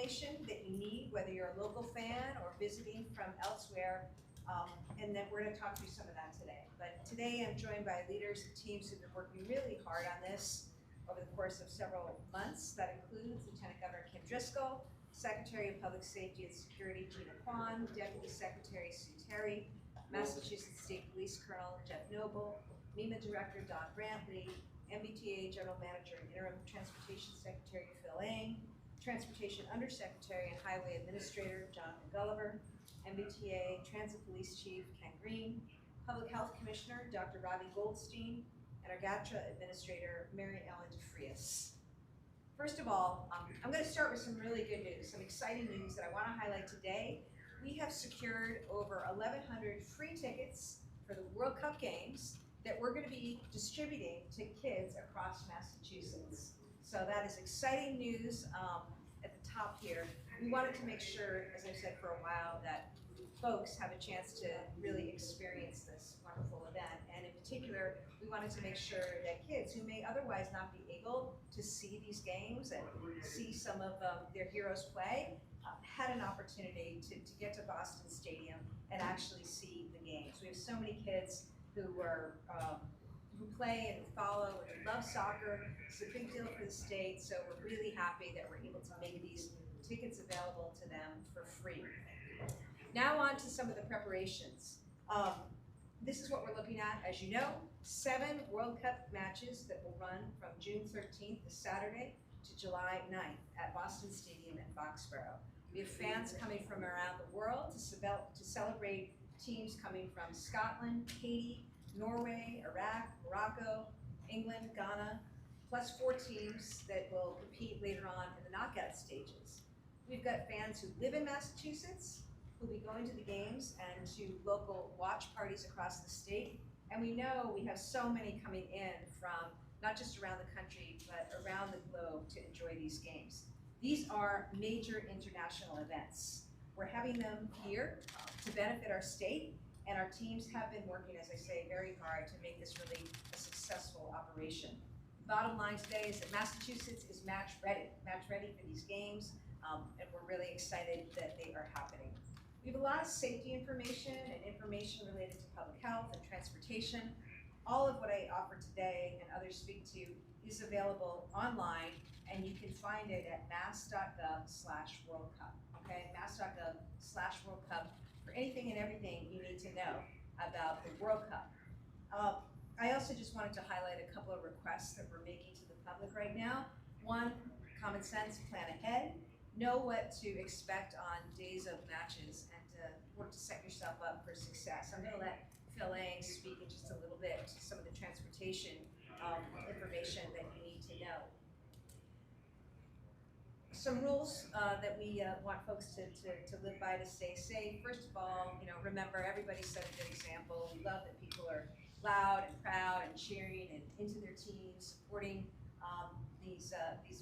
information that you need, whether you're a local fan or visiting from elsewhere, and then we're going to talk through some of that today. But today I'm joined by leaders and teams who've been working really hard on this over the course of several months. That includes Lieutenant Governor Kim Driscoll, Secretary of Public Safety and Security Gina Kwan, Deputy Secretary Sue Terry, Massachusetts State Police Colonel Jeff Noble, MEMA Director Don Brantley, MBTA General Manager and Interim Transportation Secretary Phil Lang, Transportation Undersecretary and Highway Administrator Jonathan Gulliver, MBTA Transit Police Chief Ken Green, Public Health Commissioner Dr. Robbie Goldstein, and our GATRA Administrator Mary Ellen DeFrias. First of all, I'm going to start with some really good news, some exciting news that I want to highlight today. We have secured over 1,100 free tickets for the World Cup games that we're going to be distributing to kids across Massachusetts. So that is exciting news at the top here. We wanted to make sure, as I've said for a while, that folks have a chance to really experience this wonderful event. And in particular, we wanted to make sure that kids who may otherwise not be able to see these games and see some of their heroes play had an opportunity to get to Boston Stadium and actually see the games. We have so many kids who play and follow and love soccer. It's a big deal for the state, so we're really happy that we're able to make these tickets available to them for free. Now on to some of the preparations. This is what we're looking at, as you know, 7 World Cup matches that will run from June 13th, this Saturday, to July 9th at Boston Stadium in Foxborough. We have fans coming from around the world to celebrate teams coming from Scotland, Haiti, Norway, Iraq, Morocco, England, Ghana, plus 4 teams that will compete later on in the knockout stages. We've got fans who live in Massachusetts, who'll be going to the games and to local watch parties across the state. And we know we have so many coming in from not just around the country, but around the globe to enjoy these games. These are major international events. We're having them here to benefit our state, and our teams have been working, as I say, very hard to make this really a successful operation. Bottom line today is that Massachusetts is match ready for these games, and we're really excited that they are happening. We have a lot of safety information and information related to public health and transportation. All of what I offer today and others speak to is available online, and you can find it at mass.gov/World Cup. Okay, mass.gov/World Cup for anything and everything you need to know about the World Cup. I also just wanted to highlight a couple of requests that we're making to the public right now. One, common sense, plan ahead. Know what to expect on days of matches and work to set yourself up for success. I'm going to let Phil Lang speak in just a little bit to some of the transportation information that you need to know. Some rules that we want folks to live by to stay safe. First of all, remember, everybody set a good example. We love that people are loud and proud and cheering and into their teams, supporting these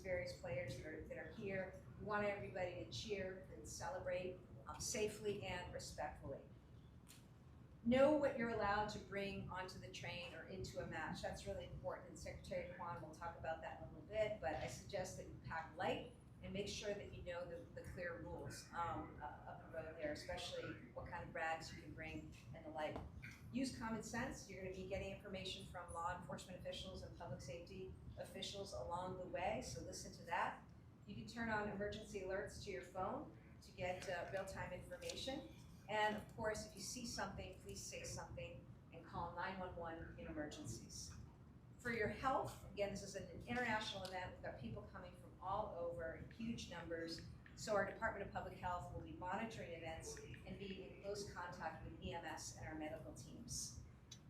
various players that are here. We want everybody to cheer and celebrate safely and respectfully. Know what you're allowed to bring onto the train or into a match. That's really important, and Secretary Kwan will talk about that in a little bit, but I suggest that you pack light and make sure that you know the clear rules of the road there, especially what kind of bags you can bring and the like. Use common sense. You're going to be getting information from law enforcement officials and public safety officials along the way, so listen to that. You can turn on emergency alerts to your phone to get real-time information. And of course, if you see something, please say something and call 911 in emergencies. For your health, again, this is an international event. We've got people coming from all over in huge numbers. So our Department of Public Health will be monitoring events and be in close contact with EMS and our medical teams.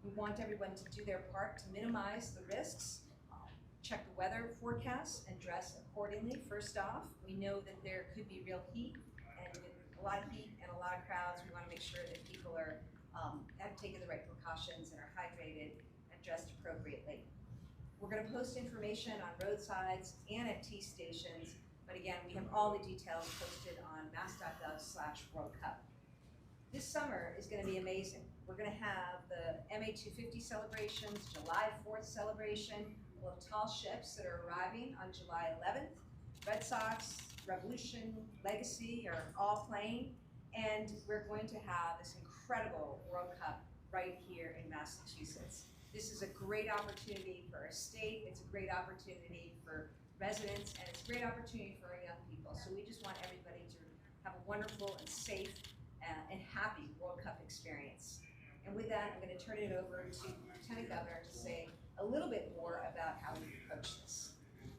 We want everyone to do their part to minimize the risks. Check the weather forecasts and dress accordingly. First off, we know that there could be real heat, and with a lot of heat and a lot of crowds, we want to make sure that people are have taken the right precautions and are hydrated and dressed appropriately. We're going to post information on roadsides and at T stations, but again, we have all the details posted on mass.gov/World Cup. This summer is going to be amazing. We're going to have the MA 250 celebrations, July 4th celebration. We'll have tall ships that are arriving on July 11th. Red Sox, Revolution, Legacy are all playing, and we're going to have this incredible World Cup right here in Massachusetts. This is a great opportunity for our state, it's a great opportunity for residents, and it's a great opportunity for our young people. So we just want everybody to have a wonderful and safe and happy World Cup experience. And with that, I'm going to turn it over to Lieutenant Governor to say a little bit more about how we approach this.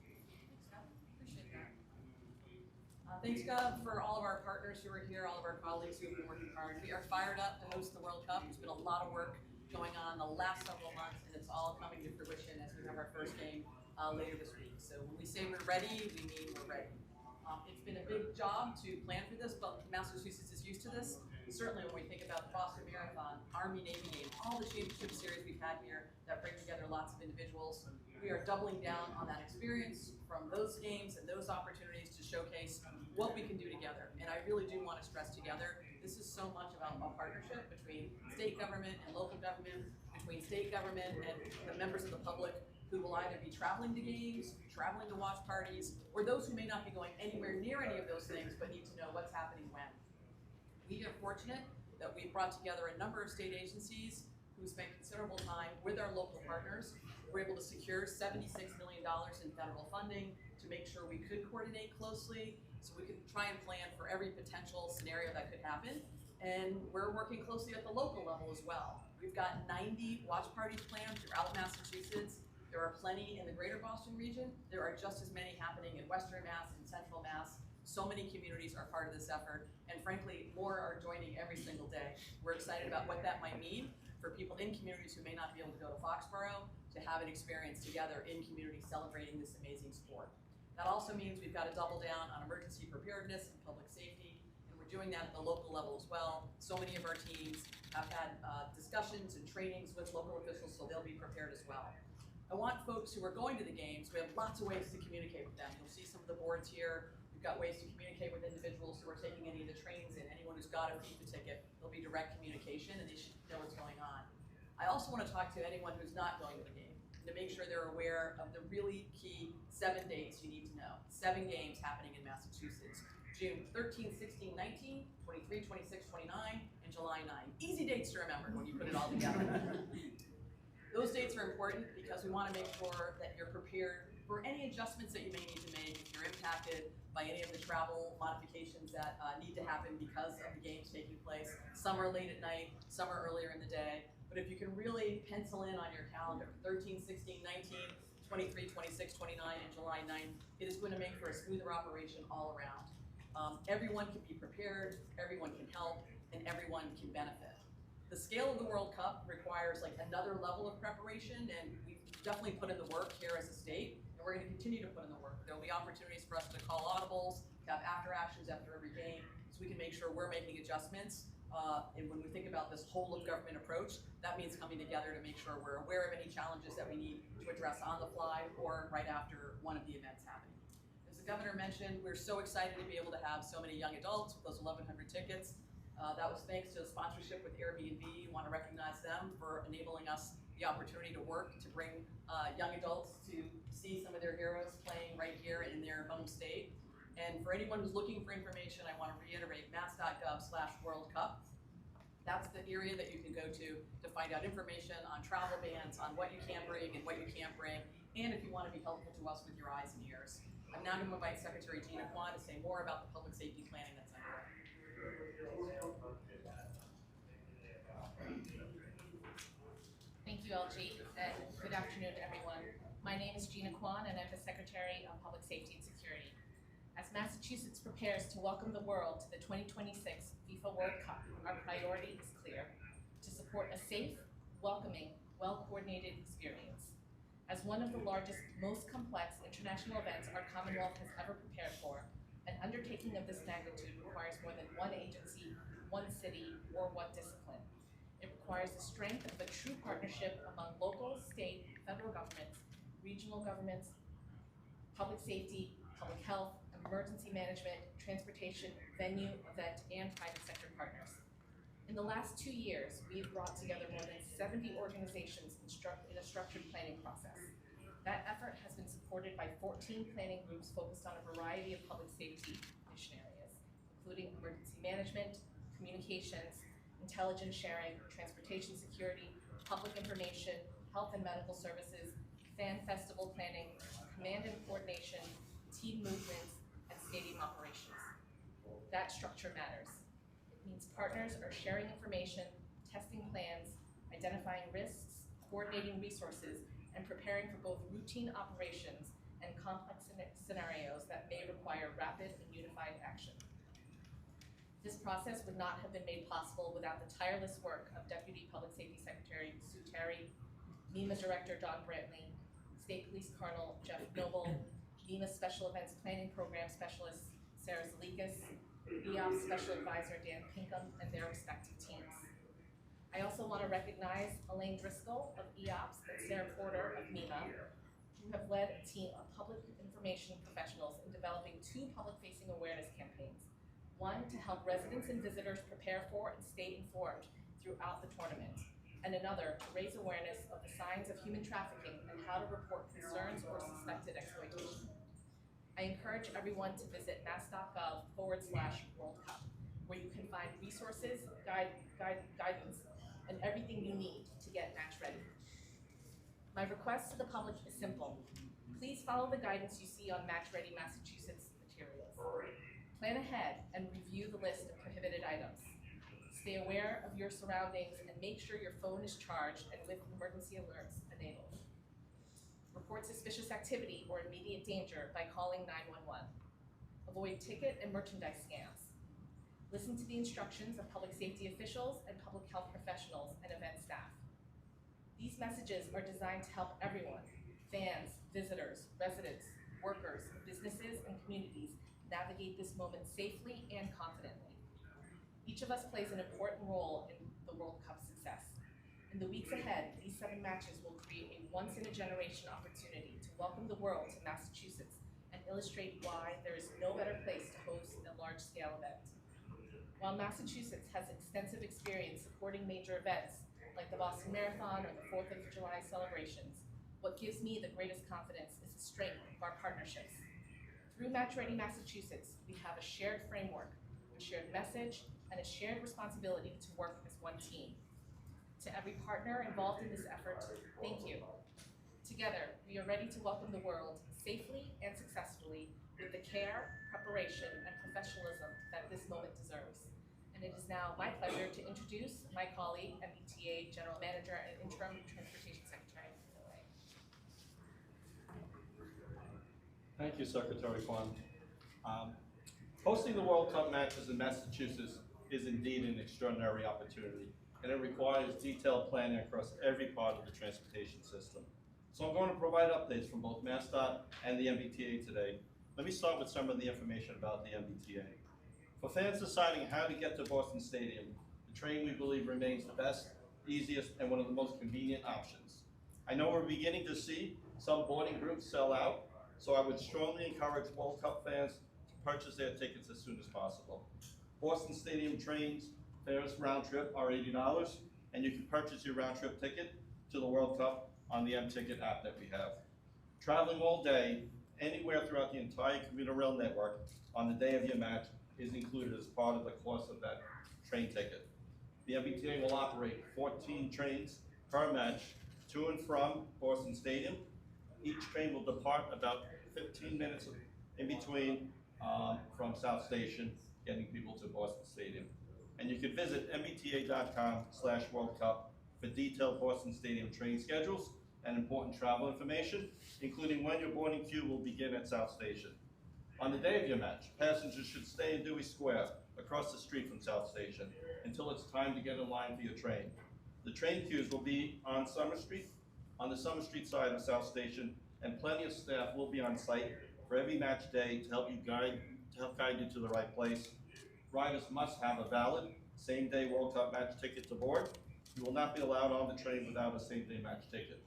Thanks, Gov. Appreciate that. Thanks, Gov, for all of our partners who are here, all of our colleagues who have been working hard. We are fired up to host the World Cup. There's been a lot of work going on the last several months, and it's all coming to fruition as we have our first game later this week. So when we say we're ready, we mean we're ready. It's been a big job to plan for this, but Massachusetts is used to this. Certainly when we think about the Boston Marathon, Army-Navy game, all the championship series we've had here that bring together lots of individuals, we are doubling down on that experience from those games and those opportunities to showcase what we can do together. And I really do want to stress together, this is so much about a partnership between state government and local government, between state government and the members of the public who will either be traveling to games, traveling to watch parties, or those who may not be going anywhere near any of those things but need to know what's happening when. We are fortunate that we've brought together a number of state agencies who spent considerable time with our local partners. We're able to secure $76 million in federal funding to make sure we could coordinate closely, so we could try and plan for every potential scenario that could happen. And we're working closely at the local level as well. We've got 90 watch parties planned throughout Massachusetts. There are plenty in the greater Boston region. There are just as many happening in Western Mass and Central Mass. So many communities are part of this effort, and frankly, more are joining every single day. We're excited about what that might mean for people in communities who may not be able to go to Foxborough to have an experience together in community celebrating this amazing sport. That also means we've got to double down on emergency preparedness and public safety, and we're doing that at the local level as well. So many of our teams have had discussions and trainings with local officials, so they'll be prepared as well. I want folks who are going to the games, we have lots of ways to communicate with them. You'll see some of the boards here. We've got ways to communicate with individuals who are taking any of the trains, and anyone who's got a FIFA ticket, there'll be direct communication and they should know what's going on. I also want to talk to anyone who's not going to the game to make sure they're aware of the really key 7 dates you need to know. 7 games happening in Massachusetts. June 13, 16, 19, 23, 26, 29, and July 9. Easy dates to remember when you put it all together. Those dates are important because we want to make sure that you're prepared for any adjustments that you may need to make if you're impacted by any of the travel modifications that need to happen because of the games taking place. Some are late at night, some are earlier in the day. But if you can really pencil in on your calendar, 13, 16, 19, 23, 26, 29, and July 9th, it is going to make for a smoother operation all around. Everyone can be prepared, everyone can help, and everyone can benefit. The scale of the World Cup requires like another level of preparation, and we've definitely put in the work here as a state, and we're going to continue to put in the work. There'll be opportunities for us to call audibles, to have after actions after every game, so we can make sure we're making adjustments. And when we think about this whole of government approach, that means coming together to make sure we're aware of any challenges that we need to address on the fly or right after one of the events happening. As the governor mentioned, we're so excited to be able to have so many young adults with those 1,100 tickets. That was thanks to a sponsorship with Airbnb. We want to recognize them for enabling us the opportunity to work to bring young adults to see some of their heroes playing right here in their home state. And for anyone who's looking for information, I want to reiterate mass.gov/World Cup. That's the area that you can go to find out information on travel bans, on what you can bring and what you can't bring, and if you want to be helpful to us with your eyes and ears. I'm now going to invite Secretary Gina Kwan to say more about the public safety planning that's underway. Thank you, LG, and good afternoon to everyone. My name is Gina Kwan, and I'm the Secretary of Public Safety and Security. As Massachusetts prepares to welcome the world to the 2026 FIFA World Cup, our priority is clear: to support a safe, welcoming, well-coordinated experience. As one of the largest, most complex international events our Commonwealth has ever prepared for, an undertaking of this magnitude requires more than one agency, one city, or one discipline. It requires the strength of a true partnership among local, state, federal governments, regional governments, public safety, public health, emergency management, transportation, venue, event, and private sector partners. In the last 2 years, we've brought together more than 70 organizations in a structured planning process. That effort has been supported by 14 planning groups focused on a variety of public safety mission areas, including emergency management, communications, intelligence sharing, transportation security, public information, health and medical services, fan festival planning, command and coordination, team movements, and stadium operations. That structure matters. It means partners are sharing information, testing plans, identifying risks, coordinating resources, and preparing for both routine operations and complex scenarios that may require rapid and unified action. This process would not have been made possible without the tireless work of Deputy Public Safety Secretary Sue Terry, MEMA Director Don Brantley, State Police Colonel Jeff Noble, MEMA Special Events Planning Program Specialist Sarah Zalikas, EOPS Special Advisor Dan Pinkham, and their respective teams. I also want to recognize Elaine Driscoll of EOPS and Sarah Porter of MEMA, who have led a team of public information professionals in developing 2 public-facing awareness campaigns. One to help residents and visitors prepare for and stay informed throughout the tournament, and another to raise awareness of the signs of human trafficking and how to report concerns or suspected exploitation. I encourage everyone to visit mass.gov/World Cup, where you can find resources, guidance, and everything you need to get match ready. My request to the public is simple. Please follow the guidance you see on Match Ready Massachusetts materials. Plan ahead and review the list of prohibited items. Stay aware of your surroundings and make sure your phone is charged and with emergency alerts enabled. Report suspicious activity or immediate danger by calling 911. Avoid ticket and merchandise scams. Listen to the instructions of public safety officials and public health professionals and event staff. These messages are designed to help everyone, fans, visitors, residents, workers, businesses, and communities navigate this moment safely and confidently. Each of us plays an important role in the World Cup success. In the weeks ahead, these 7 matches will create a once-in-a-generation opportunity to welcome the world to Massachusetts and illustrate why there is no better place to host a large-scale event. While Massachusetts has extensive experience supporting major events like the Boston Marathon or the 4th of July celebrations, what gives me the greatest confidence is the strength of our partnerships. Through Match Ready Massachusetts, we have a shared framework, a shared message, and a shared responsibility to work as one team. To every partner involved in this effort, thank you. Together, we are ready to welcome the world safely and successfully with the care, preparation, and professionalism that this moment deserves. And it is now my pleasure to introduce my colleague, MBTA General Manager and Interim Transportation Secretary, Mauray. Thank you, Secretary Kwan. Hosting the World Cup matches in Massachusetts is indeed an extraordinary opportunity, and it requires detailed planning across every part of the transportation system. So I'm going to provide updates from both MassDOT and the MBTA today. Let me start with some of the information about the MBTA. For fans deciding how to get to Boston Stadium, the train, we believe, remains the best, easiest, and one of the most convenient options. I know we're beginning to see some boarding groups sell out, so I would strongly encourage World Cup fans to purchase their tickets as soon as possible. Boston Stadium trains fares round trip are $80, and you can purchase your round trip ticket to the World Cup on the M-Ticket app that we have. Traveling all day, anywhere throughout the entire commuter rail network on the day of your match is included as part of the cost of that train ticket. The MBTA will operate 14 trains per match to and from Boston Stadium. Each train will depart about 15 minutes in between from South Station, getting people to Boston Stadium. And you can visit mbta.com/World Cup for detailed Boston Stadium train schedules and important travel information, including when your boarding queue will begin at South Station. On the day of your match, passengers should stay in Dewey Square, across the street from South Station, until it's time to get in line for your train. The train queues will be on Summer Street, on the Summer Street side of South Station, and plenty of staff will be on site for every match day to help guide you to the right place. Riders must have a valid same-day World Cup match ticket to board. You will not be allowed on the train without a same-day match ticket.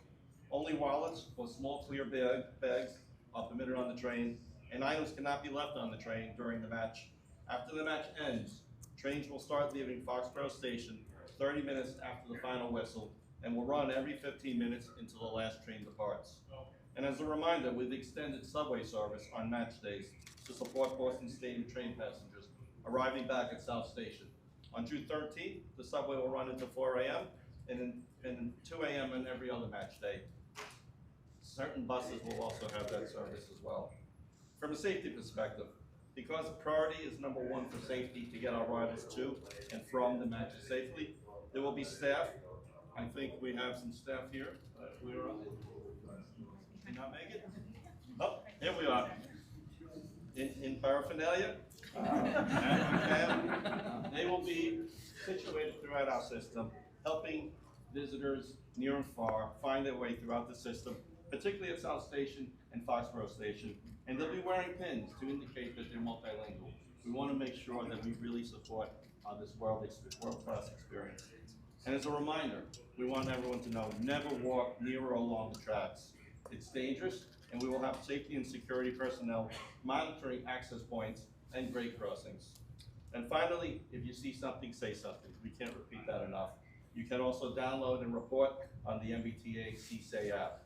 Only wallets or small clear bags are permitted on the train, and items cannot be left on the train during the match. After the match ends, trains will start leaving Foxborough Station 30 minutes after the final whistle and will run every 15 minutes until the last train departs. And as a reminder, we've extended subway service on match days to support Boston Stadium train passengers arriving back at South Station. On June 13th, the subway will run until 4 a.m. and 2 a.m. on every other match day. Certain buses will also have that service as well. From a safety perspective, because priority is number one for safety to get our riders to and from the matches safely, there will be staff. I think we have some staff here. Did not make it? Oh, here we are. In paraphernalia. And they will be situated throughout our system, helping visitors near and far find their way throughout the system, particularly at South Station and Foxborough Station. And they'll be wearing pins to indicate that they're multilingual. We want to make sure that we really support this world-class experience. And as a reminder, we want everyone to know, never walk near or along the tracks. It's dangerous, and we will have safety and security personnel monitoring access points and grade crossings. And finally, if you see something, say something. We can't repeat that enough. You can also download and report on the MBTA CSAY app.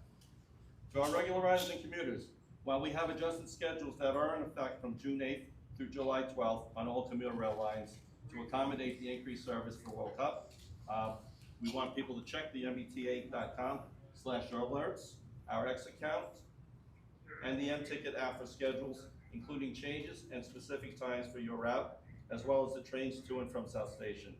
To our regular riders and commuters, while we have adjusted schedules that are in effect from June 8th through July 12th on all commuter rail lines to accommodate the increased service for World Cup, we want people to check the mbta.com/alerts, our X account, and the M-Ticket app for schedules, including changes and specific times for your route, as well as the trains to and from South Station.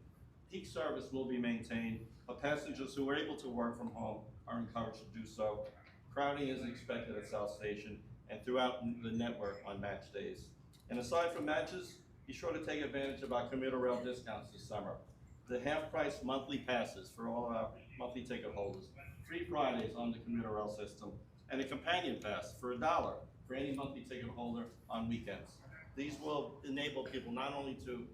Peak service will be maintained, but passengers who are able to work from home are encouraged to do so. Crowding is expected at South Station and throughout the network on match days. And aside from matches, be sure to take advantage of our commuter rail discounts this summer. The half-price monthly passes for all our monthly ticket holders, free Fridays on the commuter rail system, and a companion pass for $1 for any monthly ticket holder on weekends. These will enable people not only to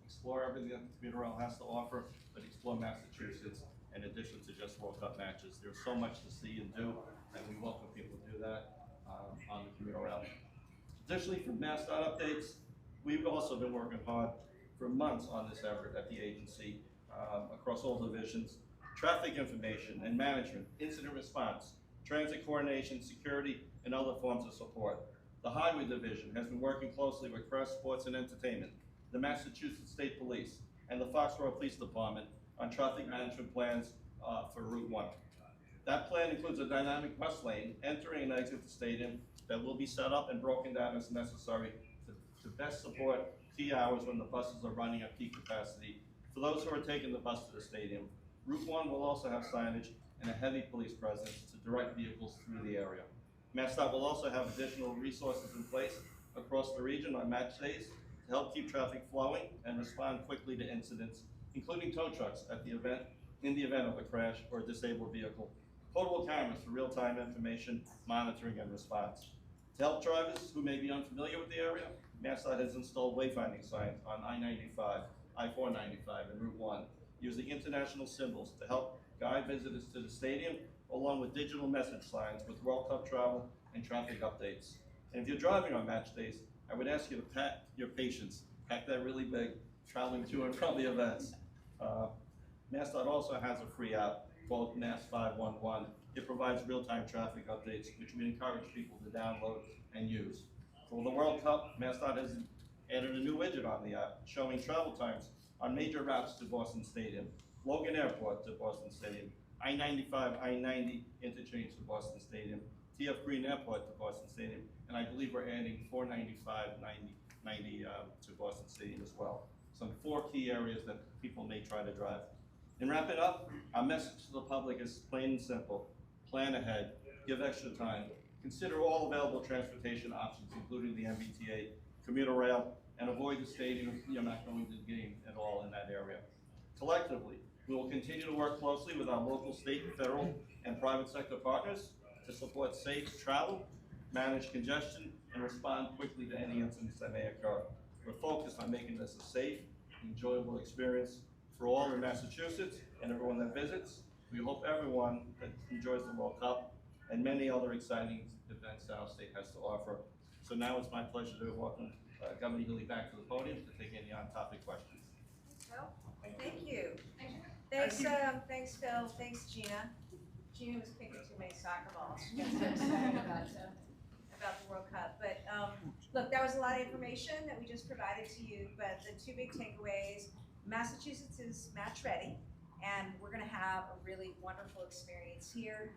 explore everything that the commuter rail has to offer, but explore Massachusetts in addition to just World Cup matches. There's so much to see and do, and we welcome people to do that on the commuter rail. Additionally, for MassDOT updates, we've also been working hard for months on this effort at the agency across all divisions. Traffic information and management, incident response, transit coordination, security, and other forms of support. The Highway Division has been working closely with Crest Sports and Entertainment, the Massachusetts State Police, and the Foxborough Police Department on traffic management plans for Route 1. That plan includes a dynamic bus lane entering and exit the stadium that will be set up and broken down as necessary to best support key hours when the buses are running at peak capacity. For those who are taking the bus to the stadium, Route 1 will also have signage and a heavy police presence to direct vehicles through the area. MassDOT will also have additional resources in place across the region on match days to help keep traffic flowing and respond quickly to incidents, including tow trucks at the event, in the event of a crash or a disabled vehicle. Portable cameras for real-time information, monitoring, and response. To help drivers who may be unfamiliar with the area, MassDOT has installed wayfinding signs on I-95, I-495, and Route 1, using international symbols to help guide visitors to the stadium, along with digital message signs with World Cup travel and traffic updates. And if you're driving on match days, I would ask you to pack your patience, pack that really big, traveling to and from the events. MassDOT also has a free app called Mass 511. It provides real-time traffic updates, which we encourage people to download and use. For the World Cup, MassDOT has added a new widget on the app showing travel times on major routes to Boston Stadium, Logan Airport to Boston Stadium, I-95, I-90 interchange to Boston Stadium, TF Green Airport to Boston Stadium, and I believe we're adding 495, 90 to Boston Stadium as well. Some 4 key areas that people may try to drive. In wrapping up, our message to the public is plain and simple. Plan ahead, give extra time, consider all available transportation options, including the MBTA, commuter rail, and avoid the stadium if you're not going to the game at all in that area. Collectively, we will continue to work closely with our local, state, federal, and private sector partners to support safe travel, manage congestion, and respond quickly to any incidents that may occur. We're focused on making this a safe, enjoyable experience for all in Massachusetts and everyone that visits. We hope everyone that enjoys the World Cup and many other exciting events that our state has to offer. So now it's my pleasure to welcome Governor Healey back to the podium to take any on-topic questions. Well, thank you. Thanks, Phil. Thanks, Gina. Gina was picking too many soccer balls. She got so excited about the World Cup. But look, that was a lot of information that we just provided to you, but the two big takeaways, Massachusetts is match ready, and we're gonna have a really wonderful experience here.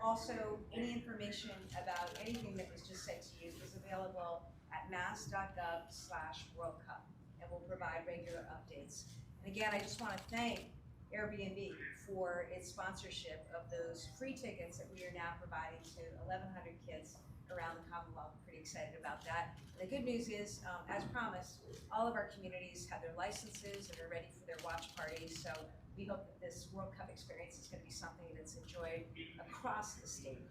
Also, any information about anything that was just said to you is available at mass.gov/World Cup, and we'll provide regular updates. And again, I just wanna thank Airbnb for its sponsorship of those free tickets that we are now providing to 1,100 kids around the Commonwealth. I'm pretty excited about that. And the good news is, as promised, all of our communities have their licenses and are ready for their watch parties. So we hope that this World Cup experience is going to be something that's enjoyed across the state.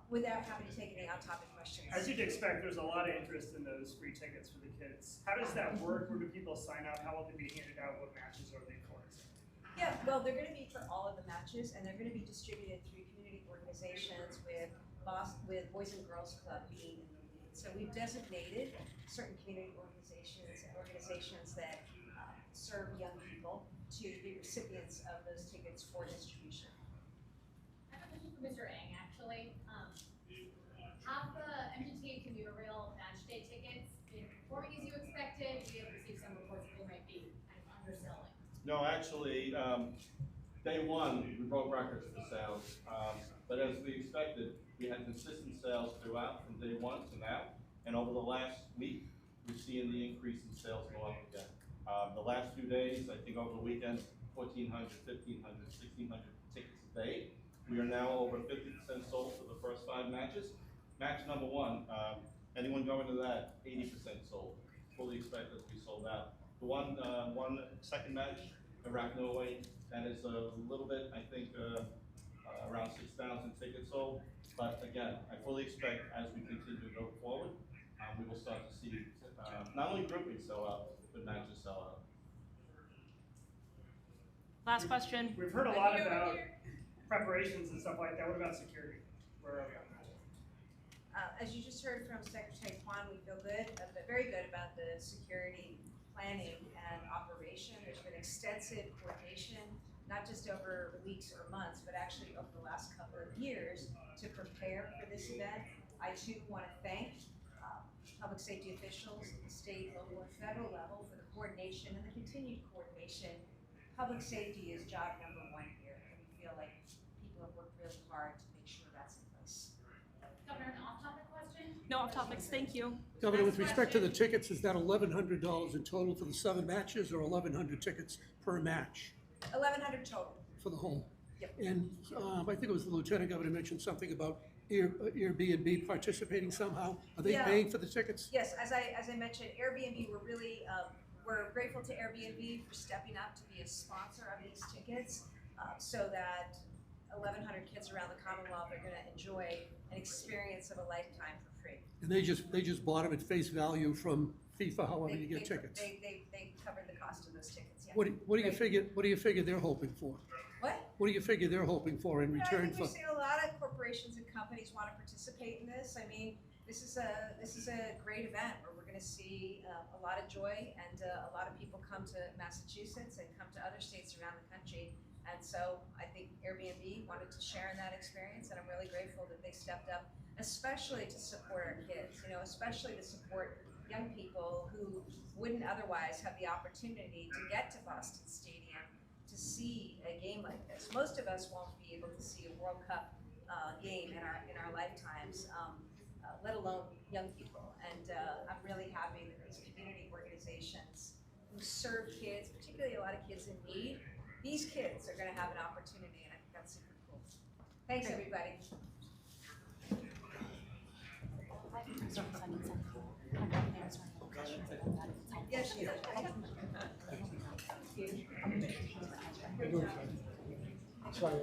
Without having to take any on-topic questions. As you'd expect, there's a lot of interest in those free tickets for the kids. How does that work? Where do people sign up? How will they be handed out? What matches are they for? Yeah, well, they're going to be for all of the matches, and they're going to be distributed through community organizations with Boys and Girls Club being in the lead. So we've designated certain community organizations that serve young people to be recipients of those tickets for distribution. I have a question for Mr. Eng, actually. Have the MGTA Commuter Rail match day tickets been performing as you expected? We have received some reports that they might be kind of underselling. No, actually, day one, we broke records for sales, but as we expected, we had consistent sales throughout from day one to now, and over the last week, we're seeing the increase in sales go up again. The last few days, I think over the weekend, 1,400, 1,500, 1,600 tickets a day. We are now over 50% sold for the first 5 matches. Match number 1, anyone going to that, 80% sold. Fully expect it to be sold out. The one second match, Iraq, Norway, that is a little bit, I think, around 6,000 tickets sold. But again, I fully expect as we continue to go forward, we will start to see not only groupings sell out, but matches sell out. Last question. We've heard a lot about preparations and stuff like that. What about security? Where are we on that? As you just heard from Secretary Kwan, we feel good, very good about the security planning and operation. There's been extensive coordination, not just over weeks or months, but actually over the last couple of years to prepare for this event. I too want to thank public safety officials at the state, local, and federal level for the coordination and the continued coordination. Public safety is job number 1 here, and we feel like people have worked really hard to make sure that's in place. Governor, an off-topic question? No off topics, thank you. Governor, with respect to the tickets, is that $1,100 in total for the 7 matches or 1,100 tickets per match 1,100 total. for the whole? Yep. And I think it was the Lieutenant Governor mentioned something about Airbnb participating somehow. Are they Yeah. paying for the tickets? Yes, as I mentioned, Airbnb, we're really, we're grateful to Airbnb for stepping up to be a sponsor of these tickets so that 1,100 kids around the Commonwealth are gonna enjoy an experience of a lifetime for free. And they just bought them at face value from FIFA, however you get tickets. They covered the cost of those tickets, yeah. What do you figure they're hoping for? What? What do you figure they're hoping for in I return think for? we've seen a lot of corporations and companies want to participate in this. I mean, this is a great event where we're going to see a lot of joy and a lot of people come to Massachusetts and come to other states around the country. And so I think Airbnb wanted to share in that experience, and I'm really grateful that they stepped up, especially to support our kids. You know, especially to support young people who wouldn't otherwise have the opportunity to get to Boston Stadium to see a game like this. Most of us won't be able to see a World Cup game in our lifetimes, let alone young people. And I'm really happy that these community organizations who serve kids, particularly a lot of kids in need, these kids are going to have an opportunity, and I think that's super cool. Thanks, everybody. Yes, she is. Sorry,